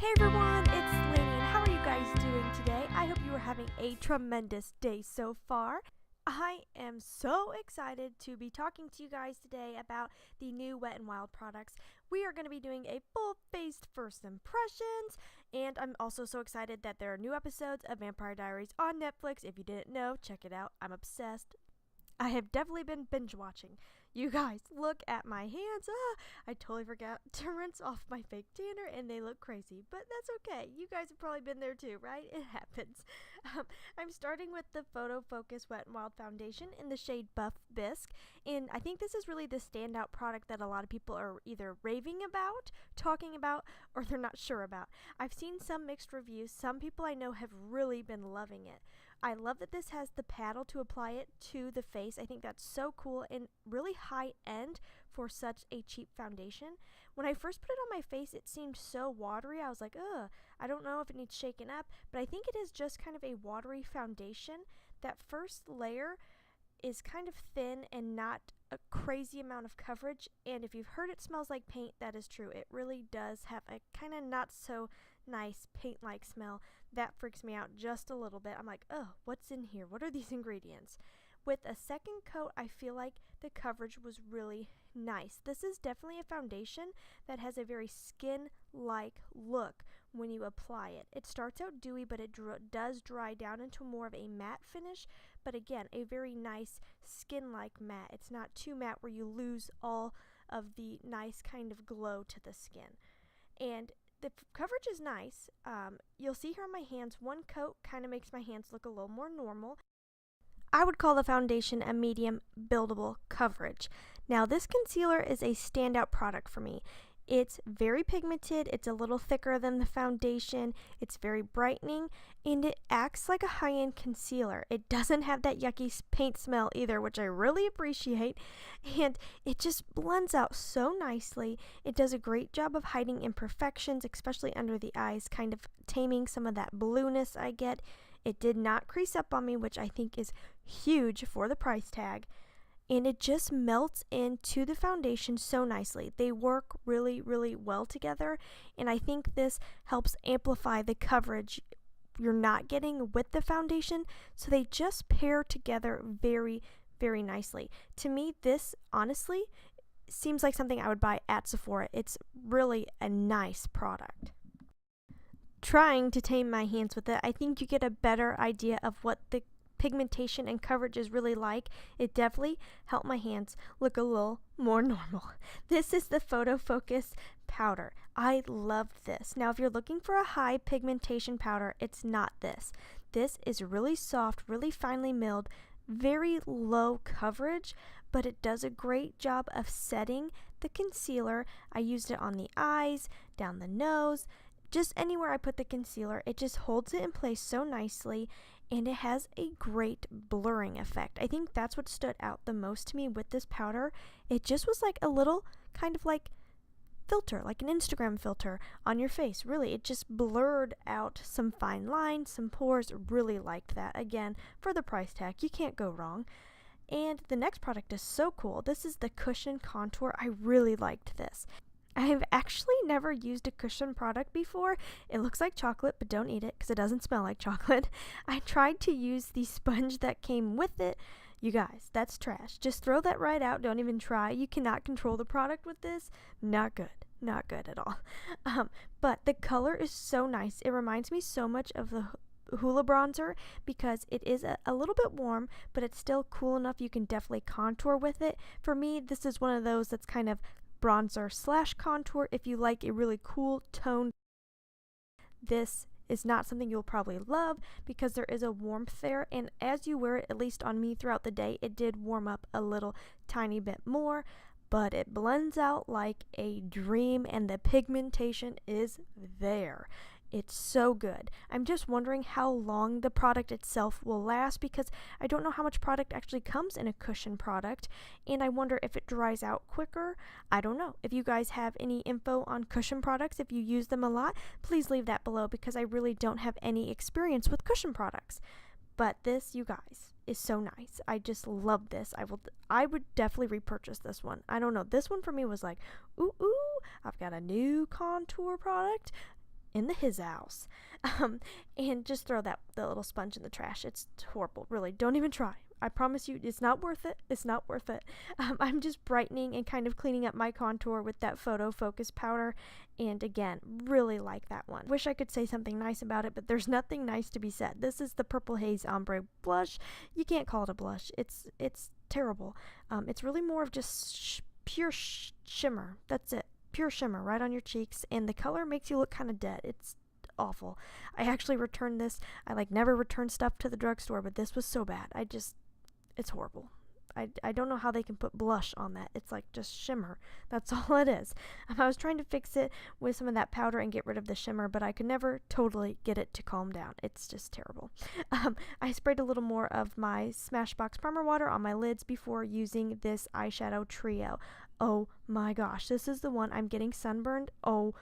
Hey everyone, it's Laynie, and how are you guys doing today? I hope you are having a tremendous day so far. I am so excited to be talking to you guys today about the new Wet n Wild products. We are going to be doing a full-faced first impressions, and I'm also so excited that there are new episodes of Vampire Diaries on Netflix. If you didn't know, check it out. I'm obsessed. I have definitely been binge watching. You guys, look at my hands. I totally forgot to rinse off my fake tanner and they look crazy, but that's okay. You guys have probably been there too, right? It happens. I'm starting with the Photo Focus Wet n Wild Foundation in the shade Buff Bisque, and I think this is really the standout product that a lot of people are either raving about, talking about, or they're not sure about. I've seen some mixed reviews. Some people I know have really been loving it. I love that this has the paddle to apply it to the face. I think that's so cool and really high end for such a cheap foundation. When I first put it on my face, it seemed so watery. I was like, ugh, I don't know if it needs shaken up, but I think it is just kind of a watery foundation. That first layer is kind of thin and not a crazy amount of coverage, and if you've heard it smells like paint, that is true. It really does have a kind of not so nice paint-like smell. That freaks me out just a little bit. I'm like, oh, what's in here? What are these ingredients? With a second coat, I feel like the coverage was really nice. This is definitely a foundation that has a very skin-like look when you apply it. It starts out dewy, but it does dry down into more of a matte finish, but again, a very nice skin-like matte. It's not too matte where you lose all of the nice kind of glow to the skin. And the coverage is nice. You'll see here on my hands, one coat kind of makes my hands look a little more normal. I would call the foundation a medium buildable coverage. Now this concealer is a standout product for me. It's very pigmented, it's a little thicker than the foundation, it's very brightening, and it acts like a high-end concealer. It doesn't have that yucky paint smell either, which I really appreciate, and it just blends out so nicely. It does a great job of hiding imperfections, especially under the eyes, kind of taming some of that blueness I get. It did not crease up on me, which I think is huge for the price tag. And it just melts into the foundation so nicely. They work really, really well together, and I think this helps amplify the coverage you're not getting with the foundation, so they just pair together very, very nicely. To me, this honestly seems like something I would buy at Sephora. It's really a nice product. Trying to tame my hands with it, I think you get a better idea of what the pigmentation and coverage is really like. It definitely helped my hands look a little more normal. This is the Photo Focus powder. I loved this. Now if you're looking for a high pigmentation powder, it's not this. This is really soft, really finely milled, very low coverage, but it does a great job of setting the concealer. I used it on the eyes, down the nose, just anywhere I put the concealer. It just holds it in place so nicely, and it has a great blurring effect. I think that's what stood out the most to me with this powder. It just was like a little kind of like filter, like an Instagram filter on your face. Really, it just blurred out some fine lines, some pores. Really liked that. Again, for the price tag, you can't go wrong. And the next product is so cool. This is the Cushion Contour. I really liked this. I have actually never used a cushion product before. It looks like chocolate, but don't eat it because it doesn't smell like chocolate. I tried to use the sponge that came with it. You guys, that's trash. Just throw that right out. Don't even try. You cannot control the product with this. Not good. Not good at all. But the color is so nice. It reminds me so much of the Hoola bronzer because it is a little bit warm, but it's still cool enough you can definitely contour with it. For me, this is one of those that's kind of bronzer slash contour. If you like a really cool tone, this is not something you'll probably love because there is a warmth there, and as you wear it, at least on me throughout the day, it did warm up a little tiny bit more, but it blends out like a dream and the pigmentation is there. It's so good. I'm just wondering how long the product itself will last because I don't know how much product actually comes in a cushion product, and I wonder if it dries out quicker. I don't know. If you guys have any info on cushion products, if you use them a lot, please leave that below because I really don't have any experience with cushion products. But this, you guys, is so nice. I just love this. I would definitely repurchase this one. I don't know. This one for me was like, ooh, I've got a new contour product. in his house. And just throw the little sponge in the trash. It's horrible. Really, don't even try. I promise you, it's not worth it. It's not worth it. I'm just brightening and kind of cleaning up my contour with that photo focus powder. And again, really like that one. Wish I could say something nice about it, but there's nothing nice to be said. This is the Purple Haze Ombre Blush. You can't call it a blush. It's terrible. It's really more of just pure shimmer. That's it. Pure shimmer right on your cheeks. And the color makes you look kind of dead. It's awful. I actually returned this. I never return stuff to the drugstore, but this was so bad. It's horrible. I don't know how they can put blush on that. It's like just shimmer. That's all it is. I was trying to fix it with some of that powder and get rid of the shimmer, but I could never totally get it to calm down. It's just terrible. I sprayed a little more of my Smashbox primer water on my lids before using this eyeshadow trio. Oh my gosh, this is the one I'm getting sunburned. Oh,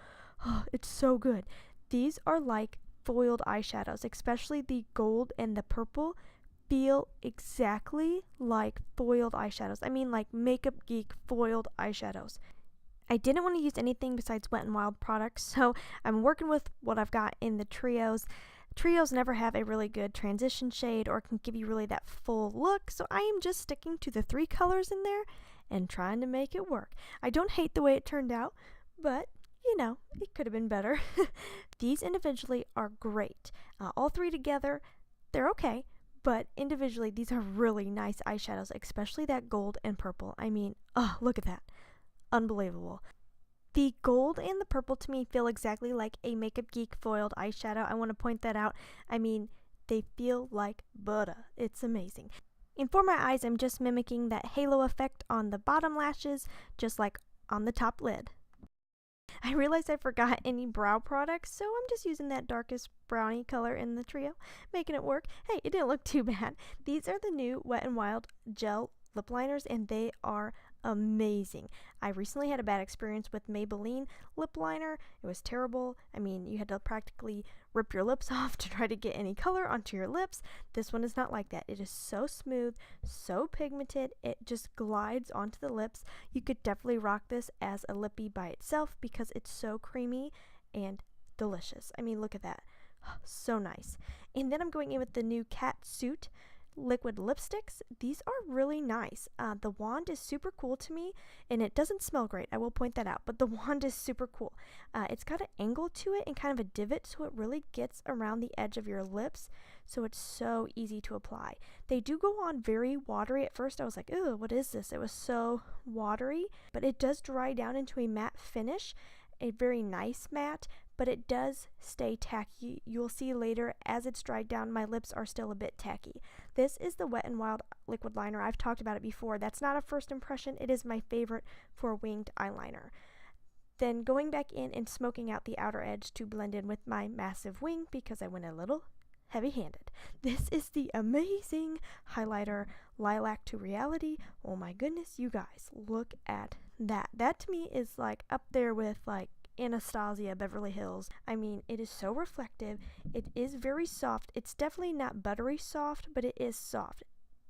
it's so good. These are like foiled eyeshadows, especially the gold and the purple. Feel exactly like foiled eyeshadows. I mean, like Makeup Geek foiled eyeshadows. I didn't want to use anything besides Wet n Wild products, so I'm working with what I've got in the trios. Trios never have a really good transition shade or can give you really that full look, so I am just sticking to the 3 colors in there and trying to make it work. I don't hate the way it turned out, but you know, it could have been better. These individually are great. All 3 together, they're okay. But individually, these are really nice eyeshadows, especially that gold and purple. I mean, oh, look at that. Unbelievable. The gold and the purple to me feel exactly like a Makeup Geek foiled eyeshadow. I want to point that out. I mean, they feel like butter. It's amazing. And for my eyes, I'm just mimicking that halo effect on the bottom lashes, just like on the top lid. I realized I forgot any brow products, so I'm just using that darkest brownie color in the trio, making it work. Hey, it didn't look too bad. These are the new Wet n Wild gel lip liners, and they are amazing. I recently had a bad experience with Maybelline lip liner. It was terrible. I mean, you had to practically rip your lips off to try to get any color onto your lips. This one is not like that. It is so smooth, so pigmented. It just glides onto the lips. You could definitely rock this as a lippy by itself because it's so creamy and delicious. I mean, look at that. So nice. And then I'm going in with the new Cat Suit liquid lipsticks. These are really nice. The wand is super cool to me, and it doesn't smell great, I will point that out, but the wand is super cool. It's got an angle to it and kind of a divot, so it really gets around the edge of your lips, so it's so easy to apply. They do go on very watery. At first I was like, ew, what is this? It was so watery, but it does dry down into a matte finish, a very nice matte, but it does stay tacky. You'll see later as it's dried down, my lips are still a bit tacky. This is the Wet n Wild liquid liner. I've talked about it before. That's not a first impression. It is my favorite for winged eyeliner. Then going back in and smoking out the outer edge to blend in with my massive wing because I went a little heavy-handed. This is the amazing highlighter Lilac to Reality. Oh my goodness, you guys, look at that. That to me is like up there with like Anastasia Beverly Hills. I mean, it is so reflective. It is very soft. It's definitely not buttery soft, but it is soft.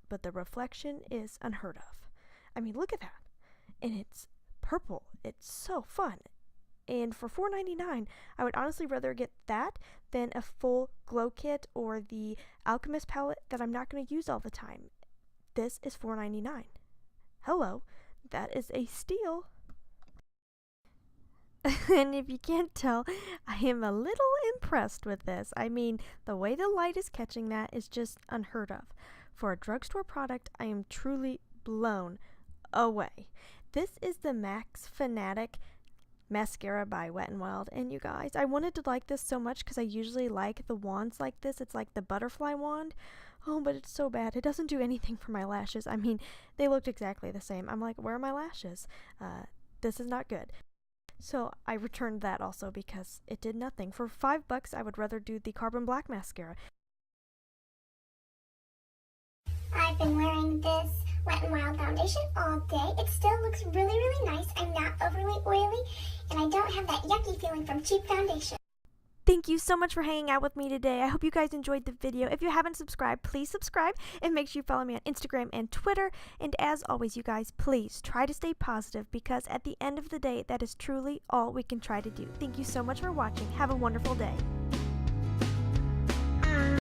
But the reflection is unheard of. I mean, look at that. And it's purple. It's so fun. And for $4.99, I would honestly rather get that than a full glow kit or the Alchemist palette that I'm not going to use all the time. This is $4.99. Hello, that is a steal. And if you can't tell, I am a little impressed with this. I mean, the way the light is catching that is just unheard of. For a drugstore product, I am truly blown away. This is the Max Fanatic Mascara by Wet n Wild, and you guys, I wanted to like this so much because I usually like the wands like this. It's like the butterfly wand. Oh, but it's so bad. It doesn't do anything for my lashes. I mean, they looked exactly the same. I'm like, where are my lashes? This is not good. So I returned that also because it did nothing. For $5, I would rather do the Carbon Black Mascara. I've been wearing this Wet n Wild foundation all day. It still looks really, really nice. I'm not overly oily, and I don't have that yucky feeling from cheap foundation. Thank Thank you so much for hanging out with me today. I hope you guys enjoyed the video. If you haven't subscribed, please subscribe and make sure you follow me on Instagram and Twitter. And as always, you guys, please try to stay positive because at the end of the day, that is truly all we can try to do. Thank you so much for watching. Have a wonderful day.